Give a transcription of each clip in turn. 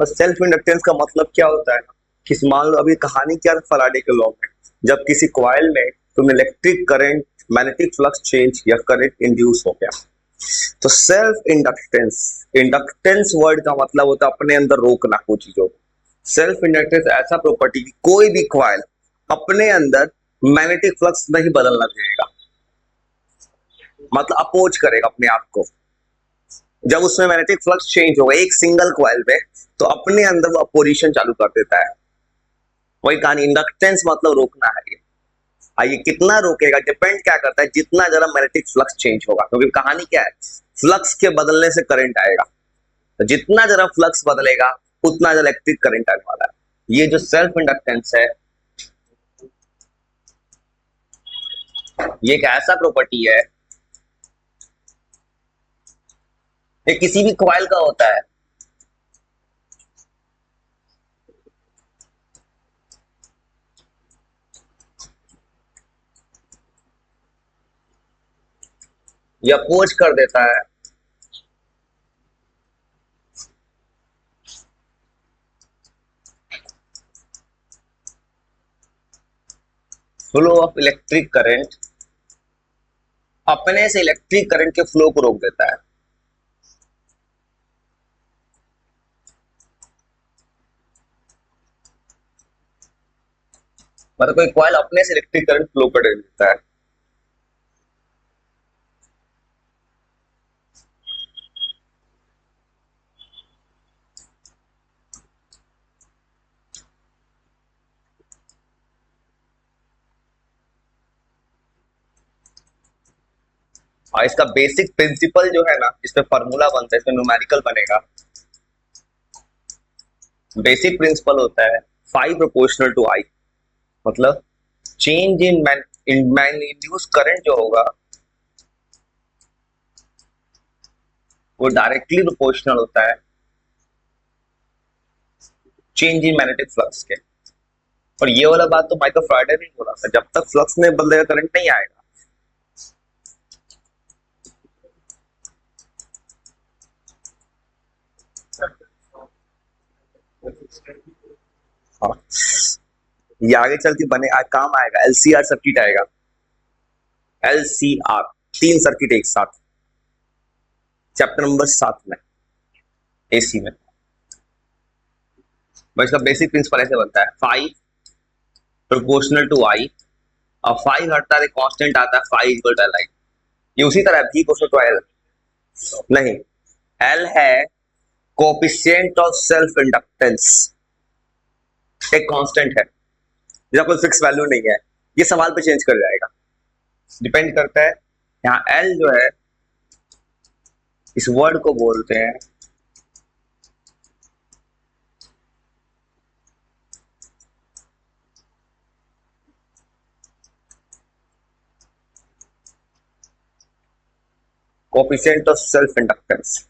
और self inductance का मतलब क्या होता है कि मान लो अभी कहानी क्या है फराडे के लॉ में, जब किसी कॉइल में तुम electric current magnetic flux change या करंट इंड्यूस हो गया, तो सेल्फ इंडक्टेंस, इंडक्टेंस वर्ड का मतलब होता है अपने अंदर रोकना कोई चीजों को। सेल्फ इंडक्टेंस ऐसा प्रॉपर्टी कि कोई भी कॉइल अपने अंदर मैग्नेटिक फ्लक्स नहीं बदलना देगा, मतलब अपोज करेगा अपने आप को। जब उसमें मैग्नेटिक फ्लक्स चेंज होगा एक सिंगल कॉइल में, तो अपने अंदर वो अपोजिशन चालू कर देता है। वही कहानी, इंडक्टेंस मतलब रोकना है। ये कितना रोकेगा डिपेंड क्या करता है, जितना जरा मैग्नेटिक फ्लक्स चेंज होगा, क्योंकि कहानी क्या है, फ्लक्स के बदलने से करंट आएगा, तो जितना जरा फ्लक्स बदलेगा उतना जरा इलेक्ट्रिक करंट आने वाला है। ये जो सेल्फ इंडक्टेंस है, ये एक ऐसा प्रॉपर्टी है, ये किसी भी कॉइल का होता है। ये अपोज कर देता है फ्लो ऑफ इलेक्ट्रिक करंट, अपने से इलेक्ट्रिक करंट के फ्लो को रोक देता है। मतलब कोई कॉइल अपने से इलेक्ट्रिक करंट फ्लो कर देता है। और इसका बेसिक प्रिंसिपल जो है ना, इसमें फॉर्मूला बनता है, इसमें न्यूमेरिकल बनेगा। बेसिक प्रिंसिपल होता है फाइव प्रोपोर्शनल टू आई, मतलब चेंज इन इंड्यूस करंट जो होगा वो डायरेक्टली प्रोपोर्शनल होता है चेंज इन मैग्नेटिक फ्लक्स के। और ये वाला बात तो माइकल फ्राइडे ने बोला था, जब तक फ्लक्स में बदलेगा करंट नहीं आएगा। हाँ, ये आगे चल के बने काम आएगा, एलसीआर सर्किट आएगा। एलसीआर, तीन सर्किट एक साथ, चैप्टर नंबर 7 में, एसी में। बस इसका बेसिक प्रिंसिपल ऐसे बनता है, फाइव प्रोपोर्शनल टू आई, और फाइव हटता है कांस्टेंट आता है, phi equal to L I. ये उसी तरह भी प्रोपोर्शनल टू एल नहीं, एल है कोएफिशिएंट ऑफ सेल्फ इंडक्टेंस, एक कांस्टेंट है जिसका कोई फिक्स वैल्यू नहीं है, ये सवाल पे चेंज कर जाएगा, डिपेंड करता है। यहाँ एल जो है, इस वर्ड को बोलते हैं कोएफिशिएंट ऑफ सेल्फ इंडक्टेंस।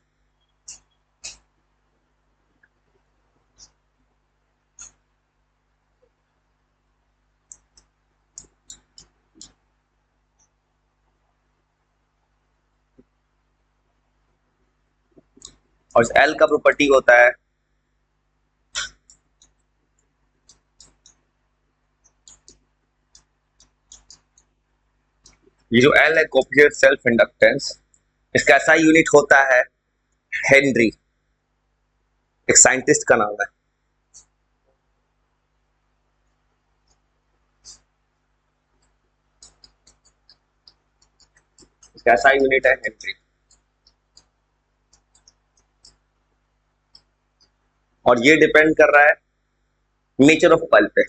और एल का प्रॉपर्टी होता है ये जो एल है कोएफिशिएंट सेल्फ इंडक्टेंस, इसका ऐसा यूनिट होता है हेनरी, एक साइंटिस्ट का नाम है। इसका ऐसा यूनिट है हेनरी। और ये डिपेंड कर रहा है नेचर ऑफ कॉइल पे,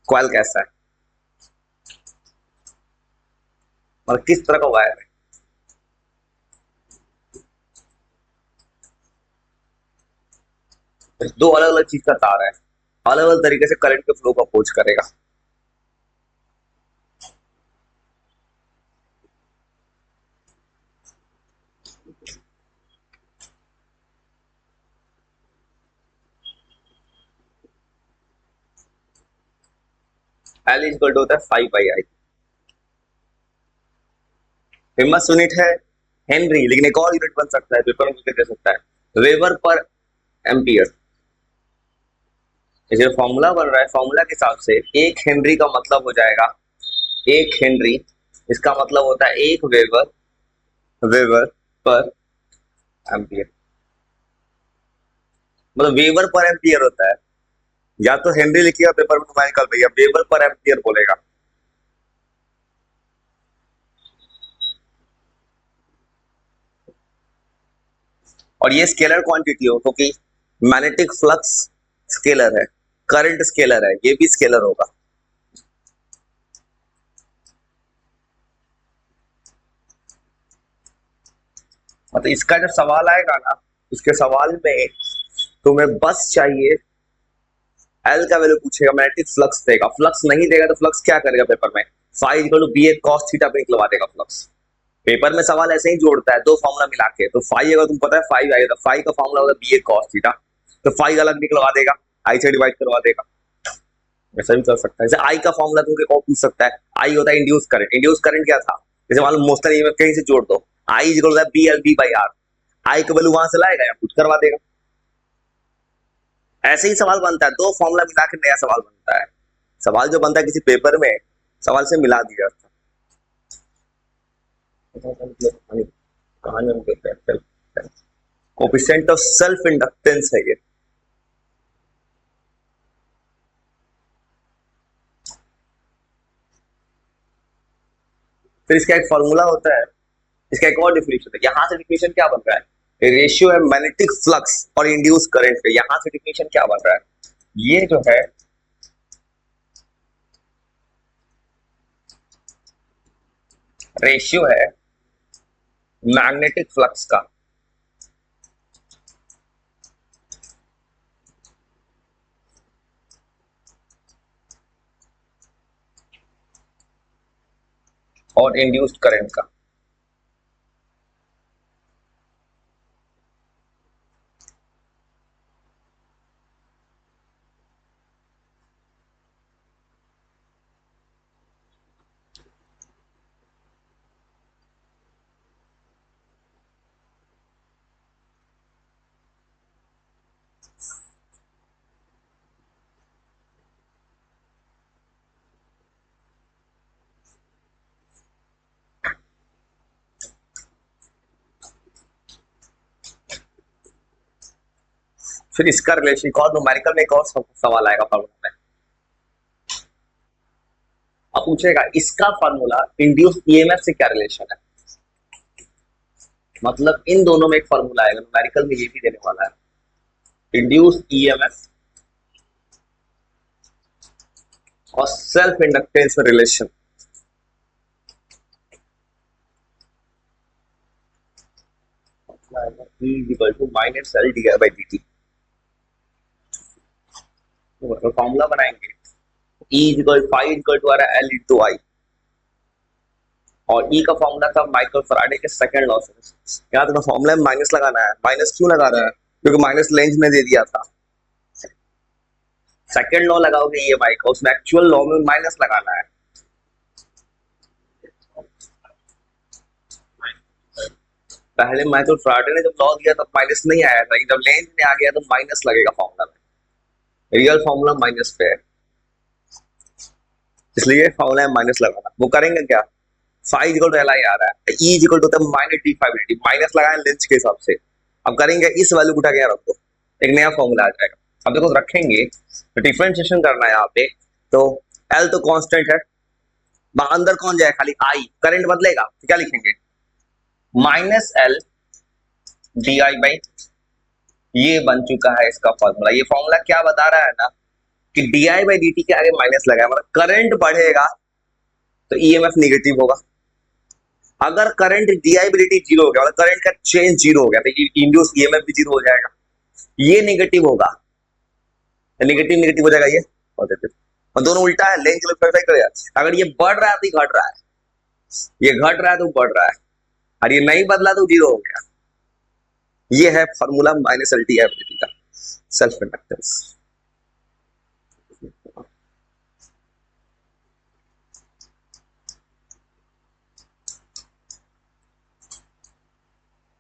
कॉइल कैसा है और किस तरह का वायर है। दो अलग अलग चीज का तार है, अलग अलग तरीके से करंट के फ्लो को अपोज करेगा। एल इक्वल टू होता है 5/I। फेमस यूनिट है हेनरी, लेकिन एक और यूनिट बन सकता है, पेपर में दे सकता है, वेबर पर एम्पियर। जो फॉर्मूला बन रहा है, फॉर्मूला के हिसाब से 1 हेनरी का मतलब हो जाएगा 1 हेनरी, इसका मतलब होता है 1 वेबर, वेबर पर एम्पियर। मतलब वेबर पर एम्पियर होता है, या तो हेनरी लिखिएगा पेपर में तुम्हारे निकल भैया, वेबर पर एम्पियर बोलेगा। और ये स्केलर क्वांटिटी हो, क्योंकि मैग्नेटिक फ्लक्स स्केलर है, करंट स्केलर है, ये भी स्केलर होगा। मतलब इसका जब सवाल आएगा ना, उसके सवाल में तुम्हें बस चाहिए एल का वैल्यू पूछेगा, मैग्नेटिक फ्लक्स देगा, फ्लक्स नहीं देगा तो फ्लक्स क्या करेगा पेपर में, phi equal to B A cos theta पे निकलवा देगा फ्लक्स। पेपर में सवाल ऐसे ही जोड़ता है, दो फॉर्मूला मिला के, तो फाइव अगर तुम पता है फाइव आएगा, तो फाइव का फॉर्मूला होगा बी ए कॉस थीटा, तो फाइव अलग निकलवा देगा, आई से डिवाइड करवा देगा। ऐसा भी कर सकता है। जैसे आई का फॉर्मूला तुमको और पूछ सकता है, आई होता है इंड्यूस करंट, इंड्यूस करंट क्या था, जैसे मान लो मोस्टर ईएमएफ कहीं से जोड़ दो, आई इक्वल होता है B L B by R, I का वैल्यू वहां से लाएगा या कुछ करवा देगा। ऐसे ही सवाल बनता है, दो फॉर्मूला मिला के नया सवाल बनता है। सवाल जो बनता है किसी पेपर में, सवाल से मिला दिया था। कहानी हम देखते हैं, कोफिशिएंट ऑफ सेल्फ इंडक्टेंस है ये। फिर इसका एक फॉर्मूला होता है, इसका एक और डिफिनेशन है, यहां से डिफिनेशन क्या बन रहा है, रेशियो है मैग्नेटिक फ्लक्स और इंड्यूस करंट का, यहां से डिफिनेशन क्या बन रहा है, ये जो है रेशियो है मैग्नेटिक फ्लक्स का और इंड्यूस्ड करंट का। फिर इसका रिलेशन, एक और न्यूमेरिकल में एक और सवाल आएगा फॉर्मूला में, अब पूछेगा इसका फॉर्मूला इंड्यूस ईएमएफ से क्या रिलेशन है। मतलब इन दोनों में एक फॉर्मूला आएगा, न्यूमेरिकल में ये भी देने वाला है, इंड्यूस ईएमएफ और सेल्फ इंडक्टेंस में relation. E equal to minus L D I by D T. तो फॉर्मूला बनाएंगे, E equal five equal to आ रहा है एल इंटू आई, और E का फॉर्मूला था माइकल फैराडे के सेकंड लॉ से। यहाँ तो फॉर्मूला में माइनस लगाना है, माइनस क्यों लगा रहा है, क्योंकि माइनस लेंज ने दे दिया था। सेकंड लॉ लगाओगे ईएमआई का, उसमें एक्चुअल लॉ में माइनस लगाना है। पहले माइकल फैराडे ने जब लॉ दिया तब माइनस नहीं आया था, जब लेंज ने आ गया तो माइनस लगेगा फॉर्मूला में, रियल फॉर्मूला माइनस पे है, इसलिए फॉर्मूला में माइनस लगाना। वो करेंगे क्या, five equal to L I आ रहा है, E equal to minus D five D, minus लगाए लेंस के हिसाब से। अब करेंगे इस वैल्यू को उठा के रख दो, एक नया फॉर्मूला आ जाएगा। अब देखो रखेंगे तो डिफरेंशिएशन करना है यहाँ पे, तो एल तो कांस्टेंट है, अंदर कौन जाए खाली आई, करंट बदलेगा तो क्या लिखेंगे, minus L D I by, ये बन चुका है इसका फॉर्मूला। ये फॉर्मूला क्या बता रहा है ना, कि D I by D T के आगे माइनस लगाया, मतलब करंट बढ़ेगा तो ईएमएफ नेगेटिव होगा। अगर current D I by D T zero हो गया, मतलब करंट का चेंज जीरो हो गया, तो इंड्यूस ईएमएफ भी जीरो हो जाएगा, ये नेगेटिव होगा, नेगेटिव नेगेटिव हो जाएगा ये पॉजिटिव, और दोनों उल्टा है, लेंथ करेगा। अगर ये बढ़ रहा है तो ये घट रहा है, ये घट रहा है तो बढ़ रहा है, और ये नहीं बदला तो जीरो हो गया। ये है formula minus L T I का, सेल्फ इंडक्टेंस।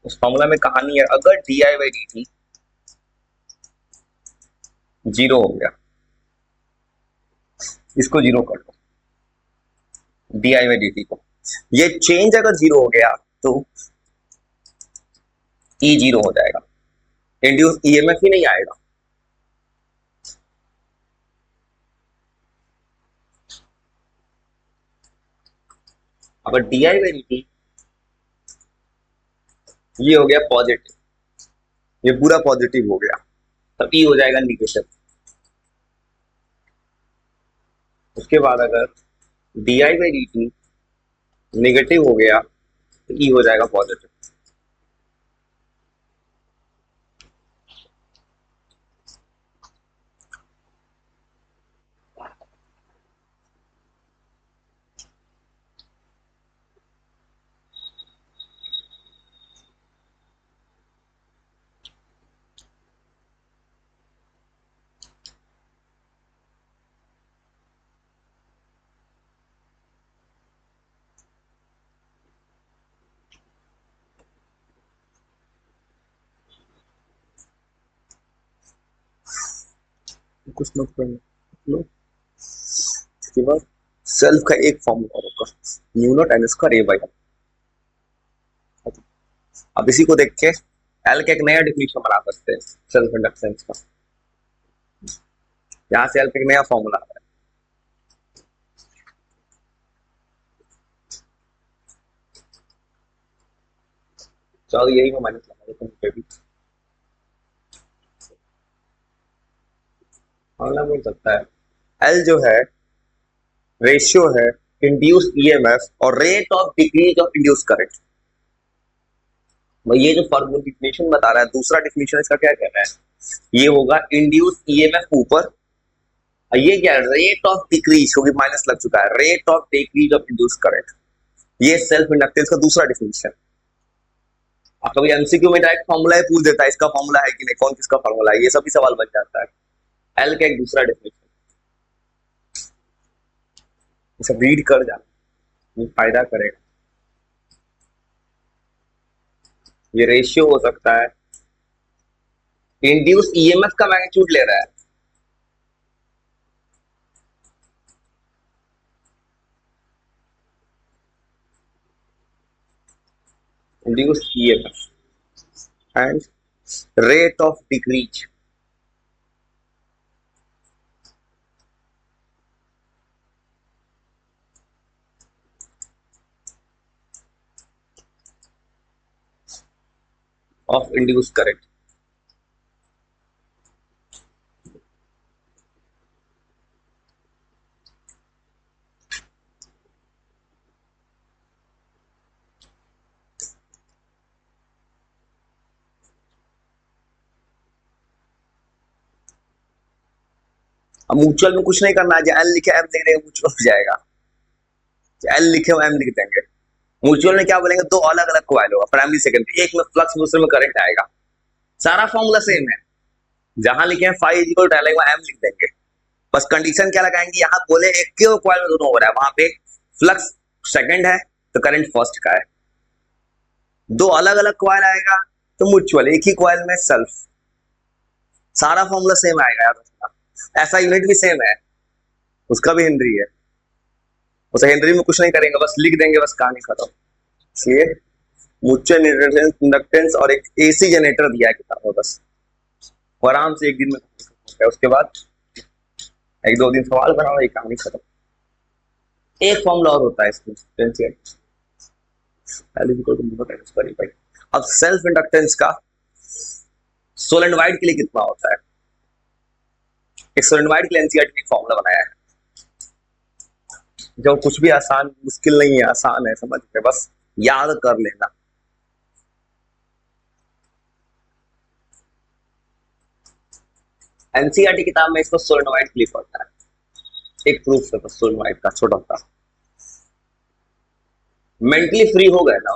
उस फॉर्मूला में कहानी है, अगर D I by D T zero हो गया इसको जीरो कर दो, D I by D T को। ये चेंज अगर जीरो हो गया तो ई जीरो हो जाएगा, इंड्यूस ईएमएफ ही नहीं आएगा। अगर D I by D T ये हो गया पॉजिटिव, ये पूरा पॉजिटिव हो गया, तब ई हो जाएगा निगेटिव। उसके बाद अगर D I by D T negative हो गया तो ई हो जाएगा पॉजिटिव। कुछ मत करना। इसके बाद सेल्फ का एक फॉर्मूला होगा, new not an square A by. अब इसी को देख के एल का एक नया डिफिनेशन बना सकते हैं सेल्फ इंडक्टेंस का। यहां से एल का एक नया फॉर्मूला है। चलो यही मैं माइनस लगा देता हूँ भी, फॉर्मूला मिल सकता है। एल जो है रेशियो है इंड्यूस ईएमएफ और rate of decrease of induce current. भाई ये जो फॉर्मूला डिफिनेशन बता रहा है, दूसरा डिफिनेशन इसका क्या कह रहा है, ये होगा इंड्यूस ईएमएफ ऊपर, ये क्या है रेट ऑफ डिक्रीज, क्योंकि माइनस लग चुका है, rate of decrease of induce current. ये सेल्फ इंडक्टेंस का दूसरा डिफिनेशन। अब कभी एमसीक्यू में डायरेक्ट फॉर्मूला ही पूछ देता है, इसका फॉर्मूला है कि नहीं, कौन किसका फॉर्मूला है, ये सभी सवाल बन जाता है। एल का एक दूसरा डिफिनेशन, सब रीड कर जाना, फायदा करेगा। ये रेशियो हो सकता है, इंड्यूस ईएमएफ का मैग्नीट्यूड ले रहा है, induced EMF and rate of decrease of induce current. अब म्यूचुअल में कुछ नहीं करना है, एल लिखे एम लिख देंगे, म्यूचुअल हो जाएगा। एल लिखे एम लिख देंगे। म्यूचुअल में क्या बोलेंगे, दो अलग अलग कॉइल होगा, प्राइमरी सेकेंडरी, एक में फ्लक्स दूसरे में करंट आएगा। सारा फॉर्मूला सेम है, जहां लिखे हैं phi equal to L M लिख देंगे। बस कंडीशन क्या लगाएंगे, यहाँ बोले एक के कॉइल में दोनों हो रहा है, वहां पे फ्लक्स सेकंड है तो करंट फर्स्ट का है। दो अलग अलग कॉइल आएगा तो म्यूचुअल, एक ही कॉइल में सेल्फ। सारा फॉर्मूला सेम आएगा यार, ऐसा यूनिट भी सेम है, उसका भी हेनरी है। उसे हेनरी में कुछ नहीं करेंगे, बस लिख देंगे, बस कहानी खत्म। इसलिए म्यूचुअल इंडक्टेंस और एक एसी जनरेटर दिया है किताब में, बस आराम से एक दिन में। उसके बाद एक दो दिन सवाल बनाओ, एक कहानी खत्म। एक फॉर्मूला और होता है इसमें, अब सेल्फ इंडक्टेंस का सोलेनोइड के लिए कितना होता है, एक सोलेनोइड के लिए एनसीईआरटी ने फॉर्मूला बनाया है, जो कुछ भी आसान मुश्किल नहीं है, आसान है, समझ में, बस याद कर लेना। एनसीईआरटी किताब में इसको सोलेनोइड के लिए पढ़ता है, एक प्रूफ है बस सोलेनोइड का, छोटा सा। मेंटली फ्री हो गए ना,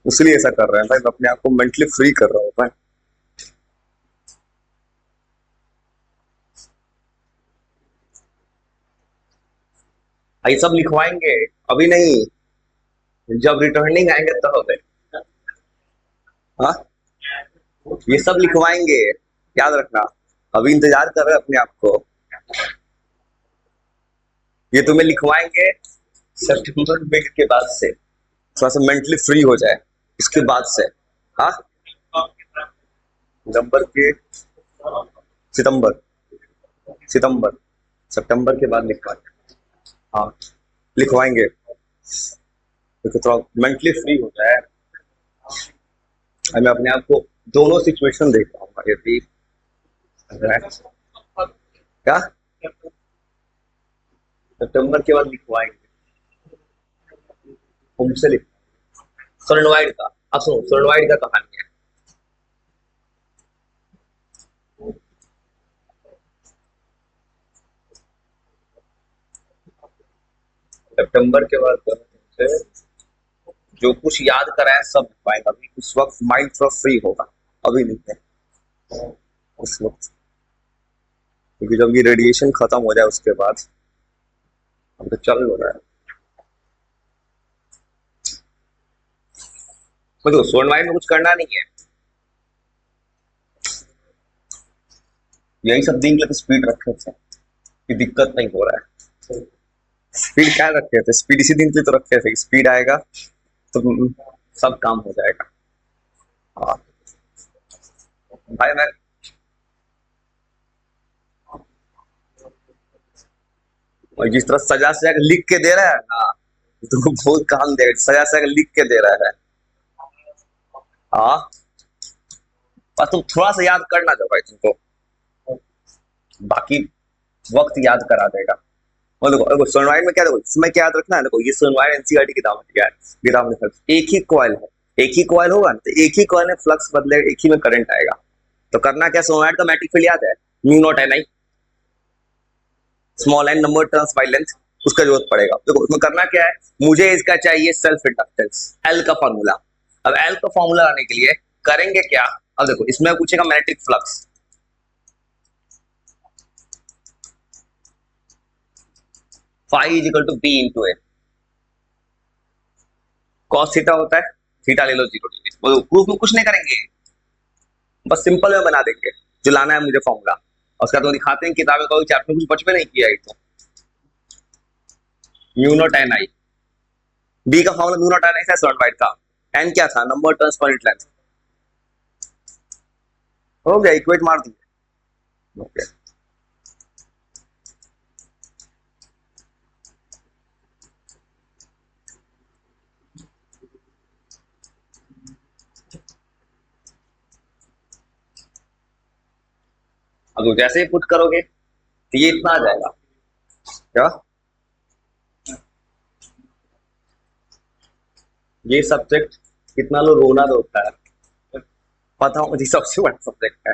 इसलिए ऐसा कर रहे हैं भाई, मैं अपने आप को मेंटली फ्री कर रहा हूं भाई। ये सब लिखवाएंगे, अभी नहीं, जब रिटर्निंग आएंगे तब। हाँ ये सब लिखवाएंगे, याद रखना, अभी इंतजार कर रहे हैं अपने आप को, ये तुम्हें लिखवाएंगे सितंबर मिड के बाद से, थोड़ा सा मेंटली फ्री हो जाए इसके बाद से। हाँ, नवंबर के सितंबर सितंबर सितंबर के बाद लिखवाएंगे। हाँ, लिखवाएंगे क्योंकि थोड़ा मेंटली फ्री हो जाए। मैं अपने आप को दोनों सिचुएशन देख पाऊंगा यदि क्या सितंबर के बाद लिखवाएंगे, उनसे लिख सोलनॉइड का। अब सुनो, सोलनॉइड का कहानी है। सितंबर के बाद तुमसे जो कुछ याद कराए सब लिखवाएंगे। अभी उस वक्त माइंड थोड़ा फ्री होगा, अभी नहीं है उस वक्त, क्योंकि जब ये रेडिएशन खत्म हो जाए उसके बाद, अब तो चल हो रहा है। मतलब सोलनॉइड में कुछ करना नहीं है, यही सब दिन के लिए स्पीड रखे थे कि दिक्कत नहीं हो रहा है। स्पीड क्या रखे थे, स्पीड इसी दिन के लिए तो रखे थे, स्पीड आएगा तो सब काम हो जाएगा। हाँ भाई, मैं और जिस तरह सजा सजा के लिख के दे रहा है ना, तो बहुत काम दे, सजा सजा के लिख के दे रहा है। हाँ, बस तुम थोड़ा सा याद करना दो भाई तुमको, बाकी वक्त याद करा देगा। और देखो सोनवाइड में क्या, देखो इसमें क्या याद रखना है, देखो ये सोनवाइड एनसीईआरटी किताब में क्या है, किताब में एक ही कॉइल है, एक ही कॉइल होगा ना, तो एक ही कॉइल में फ्लक्स बदलेगा, एक ही में करंट आएगा। तो करना क्या, सोनवाइड का मैग्नेटिक फील्ड याद है, mu naught N I, small N number turns by length, उसका जरूरत पड़ेगा। देखो उसमें करना क्या है, मुझे इसका चाहिए सेल्फ इंडक्टेंस, एल का फॉर्मूला। अब एल का फॉर्मूला आने के लिए करेंगे क्या, अब देखो इसमें पूछेगा magnetic flux, phi is equal to B into A, cos theta होता है, थीटा ले लो 0 प्रूफ में कुछ नहीं करेंगे, बस सिंपल में बना देंगे जो लाना है मुझे फॉर्मूला, और उसका तो दिखाते हैं किताबें, कोई चैप्टर कुछ बच में नहीं किया है। तो mu naught N I, B का formula mu naught N I था सोलनॉइड का, एन क्या था, नंबर टर्न्स पर यूनिट लेंथ, हो गया, इक्वेट मार दिए। ओके, अब जैसे ही पुट करोगे तो ये इतना आ जाएगा, क्या ये सब्जेक्ट कितना लो रोना होता है, पता हो मुझे सबसे बड़ा सब्जेक्ट है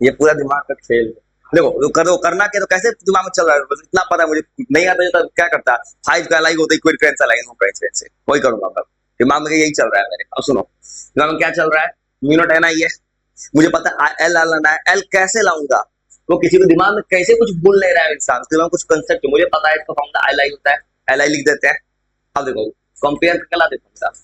ये, पूरा दिमाग का खेल है। देखो जो करो, करना क्या, तो कैसे दिमाग में चल रहा है, बस इतना पता है मुझे, नहीं आता तो क्या करता है, फाइव का अलग होता है, इक्वेट करेंस अलग है, से वही करूंगा। अब दिमाग में यही चल रहा है मेरे। अब सुनो दिमाग में क्या चल रहा है, म्यू नॉट एन आई है, मुझे पता है एल लाना है, एल कैसे लाऊंगा, तो किसी को दिमाग में कैसे कुछ भूल नहीं रहा है इंसान, उसके दिमाग में कुछ कंसेप्ट मुझे पता है, इसका फॉर्मूला एल आई होता है, एल आई लिख देते हैं। अब देखो कंपेयर करके ला देता हूँ,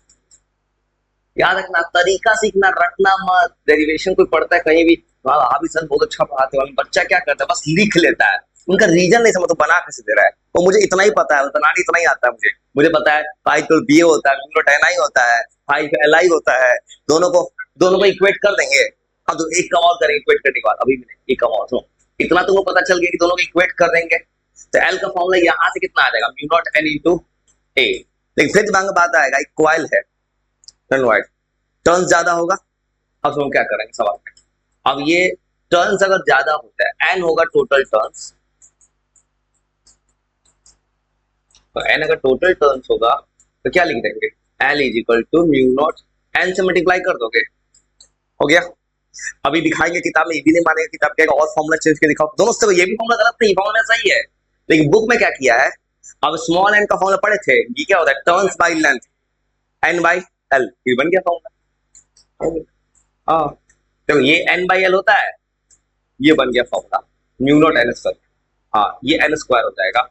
याद रखना, तरीका सीखना, रटना मत। डेरिवेशन कोई पढ़ता है कहीं भी, हाँ भी सर बहुत अच्छा पढ़ाते हैं, बच्चा क्या करता है बस लिख लेता है, उनका रीजन नहीं समझ, तो बना कैसे दे रहा है, वो मुझे इतना ही पता है, बनाना इतना ही आता है मुझे, मुझे पता है फाइव तो बी होता है, म्यू टेन आई होता है, फाइव एल आई होता है, दोनों को इक्वेट कर देंगे। अब तो एक कम और करेंगे इक्वेट करने के बाद, अभी भी नहीं, एक कम और सुनो, इतना तुमको पता चल गया कि दोनों को इक्वेट कर देंगे, तो एल का फॉर्मूला यहाँ से कितना आ जाएगा, म्यू नॉट एन इंटू ए। लेकिन फिर दिमाग में बात आएगा, एक कॉइल है टर्न्स ज्यादा होगा। अब हम क्या करेंगे सवाल में, अब ये टर्न्स अगर ज्यादा होता है, एन होगा टोटल टर्न्स, तो एन अगर टोटल टर्न्स होगा तो क्या लिख देंगे, L is equal to mu naught, N से मल्टीप्लाई कर दोगे, हो गया। अभी दिखाएंगे किताब में, ये भी नहीं मानेगा, किताब कहेगा और फॉर्मूला चेंज के दिखाओ, दोनों से ये भी फॉर्मूला गलत नहीं, फॉर्मूला सही है, लेकिन बुक में क्या किया है, अब स्मॉल एन का फॉर्मूला पढ़े थे, ये क्या होता है, turns by length, N by L, ये बन गया फॉर्मूला। हाँ, तो ये एन बाई एल होता है, ये बन गया formula, mu naught N square, हाँ ये एन स्क्वायर हो जाएगा।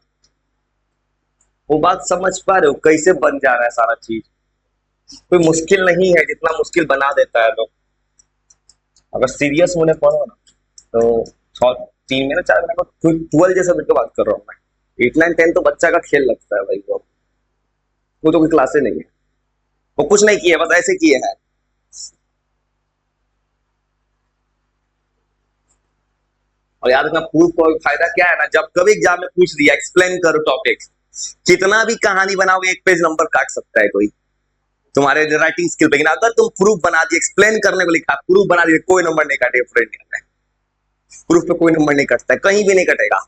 वो बात समझ पा रहे हो कैसे बन जा रहा है सारा चीज, कोई मुश्किल नहीं है, जितना मुश्किल बना देता है लोग, अगर सीरियस होने पड़ो ना तो 3 महीने 4 महीने को 12 जैसा बिट बात कर रहा हूँ मैं। 8 9 10 तो बच्चा का खेल लगता है भाई। वो तो कोई क्लासे नहीं है, वो कुछ नहीं किया, बस ऐसे किए हैं। और याद रखना, प्रूफ का फायदा क्या है ना, जब कभी एग्जाम में पूछ दिया एक्सप्लेन करो टॉपिक, कितना भी कहानी बनाओगे 1 पेज नंबर काट सकता है कोई तुम्हारे राइटिंग स्किल पे। लेकिन अगर तुम प्रूफ बना दिए, एक्सप्लेन करने को लिखा, प्रूफ बना दिए, कोई नंबर नहीं काटेगा फ्रेंड। प्रूफ पे कोई नंबर नहीं कटता है, कहीं भी नहीं कटेगा।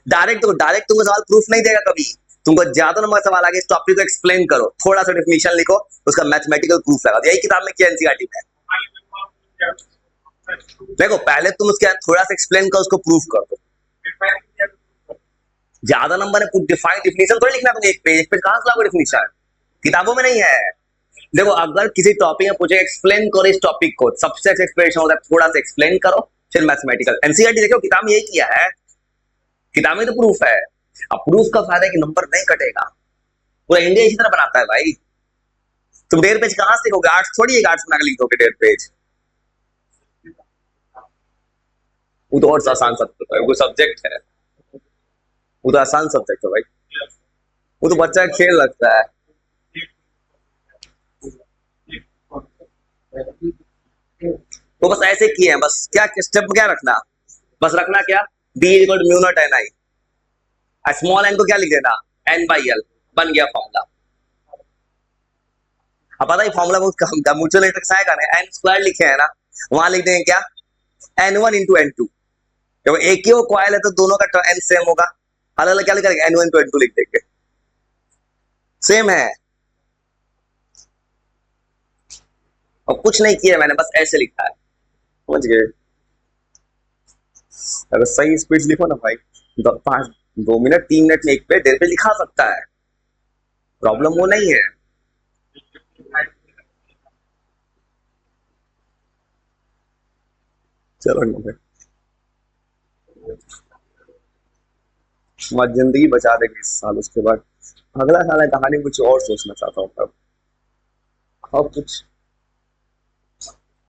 डायरेक्ट तुमको सवाल प्रूफ नहीं देगा कभी। तुमको ज्यादा नंबर सवाल आगे, इस टॉपिक को एक्सप्लेन करो, थोड़ा सा डेफिनेशन लिखो, उसका मैथमेटिकल प्रूफ लगा दो। यही किताब में किया एनसीईआरटी में। देखो पहले तुम उसके थोड़ा सा एक्सप्लेन करो, उसको प्रूफ कर दो। ज्यादा नंबर है, डिफाइन डिफिनेशन थोड़ी लिखना तुम एक पेज कहां से लाओगे डिफिनेशन, किताबों में नहीं है। देखो अगर किसी टॉपिक में पूछे एक्सप्लेन करो इस टॉपिक को, सबसे अच्छा एक्सप्लेनेशन होता है थोड़ा सा एक्सप्लेन करो, फिर मैथमेटिकल। एनसीईआरटी देखो किताब में यही किया है, किताब में तो प्रूफ है। अब प्रूफ का फायदा है कि नंबर नहीं कटेगा, पूरा इंडिया इसी तरह बनाता है भाई। तुम 1.5 पेज कहां से लिखोगे, आर्ट्स थोड़ी एक आर्ट्स बना के लिख दोगे 1.5 पेज। वो तो और आसान सब्जेक्ट है, वो सब्जेक्ट है, वो तो आसान सब्जेक्ट है भाई, वो तो बच्चा का खेल लगता है। तो बस ऐसे किए हैं, बस क्या स्टेप क्या रखना, बस रखना क्या, B equal mu naught N I, small N को क्या लिख देना, एन बाई एल, बन गया फॉर्मूला। अब पता है फॉर्मूला बहुत कम था, म्यूचुअल इंटरेक्शन आएगा ना, एन स्क्वायर लिखे हैं ना, वहां लिख देंगे क्या, N1 इंटू N2। जब एक ही वो कॉइल है तो दोनों का एन सेम होगा, अलग अलग क्या लिखेंगे, N1 इंटू N2 लिख देंगे, सेम है। और कुछ नहीं किया मैंने, बस ऐसे लिखा है, समझ गए। अगर सही स्पीड लिखो ना भाई, 2 मिनट 3 मिनट में एक पे 1.5 पे लिखा सकता है, प्रॉब्लम वो नहीं है। चलो भाई, मत जिंदगी बचा देगी इस साल, उसके बाद अगला साल है कहानी कुछ और सोचना चाहता हूँ अब कुछ